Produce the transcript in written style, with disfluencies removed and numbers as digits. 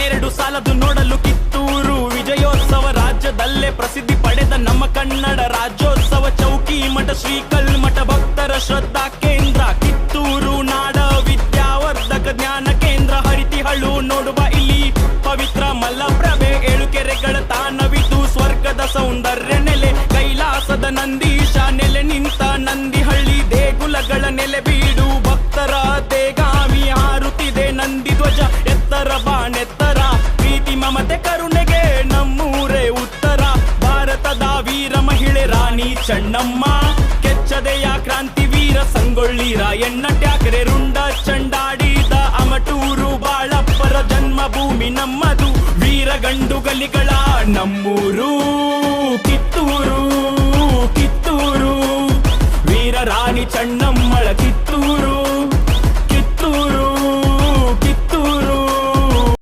ಇನ್ನೆರಡು ಸಾಲದು ನೋಡಲು ಕಿತ್ತೂರು ವಿಜಯೋತ್ಸವ ರಾಜ್ಯದಲ್ಲೇ ಪ್ರಸಿದ್ಧಿ ಪಡೆದ ನಮ್ಮ ಕನ್ನಡ ರಾಜ್ಯೋತ್ಸವ ಚೌಕಿ ಮಠ ಶ್ರೀಕಲ್ಮಠ ಭಕ್ತರ ಶ್ರದ್ಧಾ ಕೇಂದ್ರ ಕಿತ್ತೂರು ನಾಡ ವಿದ್ಯಾವರ್ಧಕ ಜ್ಞಾನ ಕೇಂದ್ರ ಹರಿತಿಹಳ್ಳು ನೋಡುವ ಇಲ್ಲಿ ಪವಿತ್ರ ಮಲ್ಲಪ್ರಭೆ 7 ಕೆರೆಗಳ ತಾಣವಿದ್ದು ಸ್ವರ್ಗದ ಸೌಂದರ್ಯ ನೆಲೆ ಕೈಲಾಸದ ನಂದೀಶ ನೆಲೆ ನಿಂತ ನಂದಿಹಳ್ಳಿ ದೇಗುಲಗಳ ನೆಲೆ ಬೀಡು ಭಕ್ತರ ದೇಗಾಮಿ ಹಾರುತ್ತಿದೆ ನಂದಿ ಧ್ವಜ ಎತ್ತರ ಬಾಣೆತ್ತರ ಪ್ರೀತಿ ಮಮತೆ ಕರುಣೆಗೆ ನಮ್ಮೂರೇ ಉತ್ತರ ಭಾರತದ ವೀರ ಮಹಿಳೆ ರಾಣಿ ಚೆನ್ನಮ್ಮ ಕೆಚ್ಚದೆಯ ಕ್ರಾಂತಿ ವೀರ ಸಂಗೊಳ್ಳಿ ರಾಯಣ್ಣ ಟ್ಯಾಕರೆ ರುಂಡ ಚಂಡಾಡಿದ ಅಮಟೂರು ಬಾಳಪ್ಪರ ಜನ್ಮಭೂಮಿ ನಮ್ಮದು ವೀರ ಗಂಡುಗಲಿಗಳ ನಮ್ಮೂರು ಕಿತ್ತೂರು ಕಿತ್ತೂರು ವೀರ ರಾಣಿ ಚೆನ್ನಮ್ಮಳ ಕಿತ್ತೂರು.